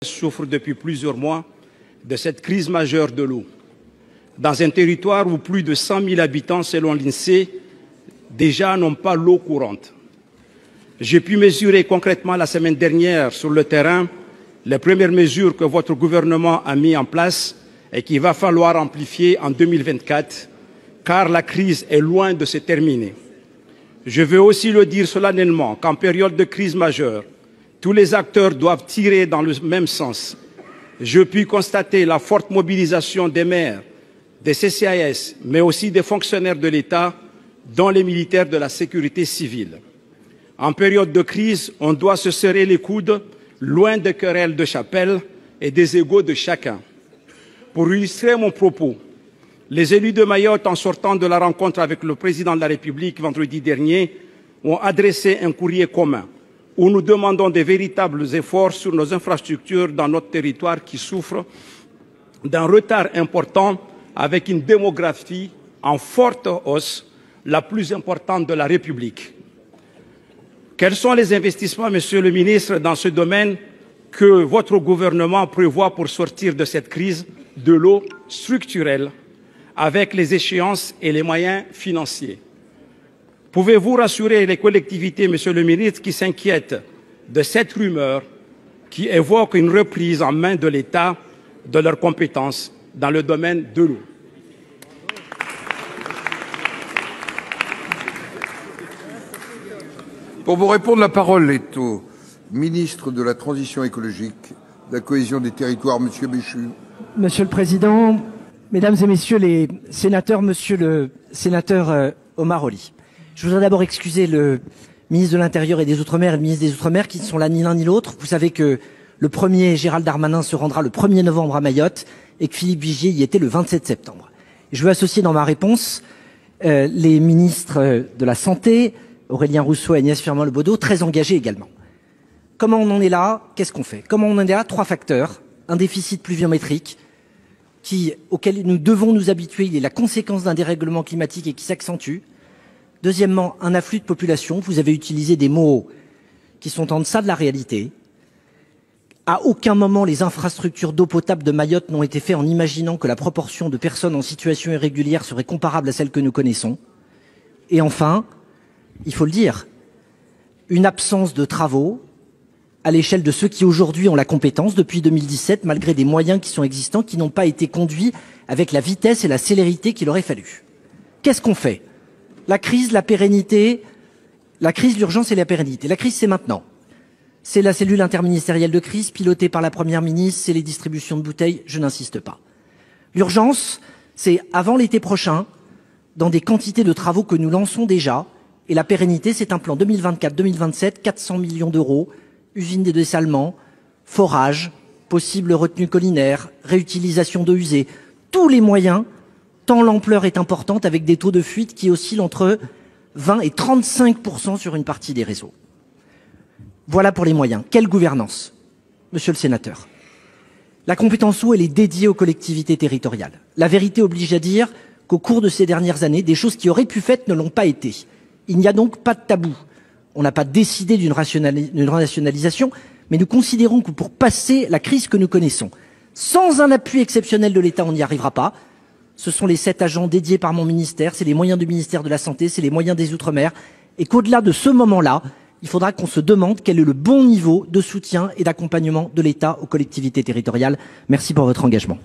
souffre depuis plusieurs mois de cette crise majeure de l'eau. Dans un territoire où plus de 100 000 habitants, selon l'INSEE, déjà n'ont pas l'eau courante. J'ai pu mesurer concrètement la semaine dernière sur le terrain les premières mesures que votre gouvernement a mises en place et qu'il va falloir amplifier en 2024, car la crise est loin de se terminer. Je veux aussi le dire solennellement qu'en période de crise majeure, tous les acteurs doivent tirer dans le même sens. Je puis constater la forte mobilisation des maires, des CCAS, mais aussi des fonctionnaires de l'État, dont les militaires de la sécurité civile. En période de crise, on doit se serrer les coudes, loin des querelles de chapelle et des égos de chacun. Pour illustrer mon propos, les élus de Mayotte, en sortant de la rencontre avec le président de la République vendredi dernier, ont adressé un courrier commun où nous demandons de véritables efforts sur nos infrastructures dans notre territoire qui souffre d'un retard important avec une démographie en forte hausse, la plus importante de la République. Quels sont les investissements, Monsieur le ministre, dans ce domaine que votre gouvernement prévoit pour sortir de cette crise de l'eau structurelle avec les échéances et les moyens financiers? Pouvez-vous rassurer les collectivités, Monsieur le ministre, qui s'inquiètent de cette rumeur qui évoque une reprise en main de l'État de leurs compétences dans le domaine de l'eau? Pour vous répondre, la parole est au ministre de la Transition écologique, de la cohésion des territoires, Monsieur Béchu. Monsieur le Président, Mesdames et Messieurs les sénateurs, Monsieur le sénateur Omar Olli, je voudrais d'abord excuser le ministre de l'Intérieur et des Outre-mer et le ministre des Outre-mer qui ne sont là ni l'un ni l'autre. Vous savez que le 1er Gérald Darmanin se rendra le 1er novembre à Mayotte et que Philippe Vigier y était le 27 septembre. Je veux associer dans ma réponse les ministres de la Santé, Aurélien Rousseau et Agnès Firmin-Le Bodo, très engagés également. Comment on en est là? Qu'est-ce qu'on fait? Comment on en est là? 3 facteurs. Un déficit pluviométrique auquel nous devons nous habituer. Il est la conséquence d'un dérèglement climatique et qui s'accentue. Deuxièmement, un afflux de population. Vous avez utilisé des mots qui sont en deçà de la réalité. À aucun moment, les infrastructures d'eau potable de Mayotte n'ont été faites en imaginant que la proportion de personnes en situation irrégulière serait comparable à celle que nous connaissons. Et enfin, il faut le dire, une absence de travaux à l'échelle de ceux qui aujourd'hui ont la compétence depuis 2017, malgré des moyens qui sont existants, qui n'ont pas été conduits avec la vitesse et la célérité qu'il aurait fallu. Qu'est-ce qu'on fait? La crise, la pérennité, la crise, l'urgence et la pérennité. La crise, c'est maintenant. C'est la cellule interministérielle de crise pilotée par la Première ministre, c'est les distributions de bouteilles, je n'insiste pas. L'urgence, c'est avant l'été prochain, dans des quantités de travaux que nous lançons déjà. Et la pérennité, c'est un plan 2024-2027, 400 millions d'euros, usine de dessalement, forage, possible retenue collinaire, réutilisation d'eau usée. Tous les moyens, tant l'ampleur est importante avec des taux de fuite qui oscillent entre 20 et 35% sur une partie des réseaux. Voilà pour les moyens. Quelle gouvernance, Monsieur le sénateur? La compétence eau, elle est dédiée aux collectivités territoriales. La vérité oblige à dire qu'au cours de ces dernières années, des choses qui auraient pu être faites ne l'ont pas été. Il n'y a donc pas de tabou. On n'a pas décidé d'une renationalisation, mais nous considérons que pour passer la crise que nous connaissons, sans un appui exceptionnel de l'État, on n'y arrivera pas. Ce sont les 7 agents dédiés par mon ministère, c'est les moyens du ministère de la Santé, c'est les moyens des Outre-mer, et qu'au-delà de ce moment-là, il faudra qu'on se demande quel est le bon niveau de soutien et d'accompagnement de l'État aux collectivités territoriales. Merci pour votre engagement.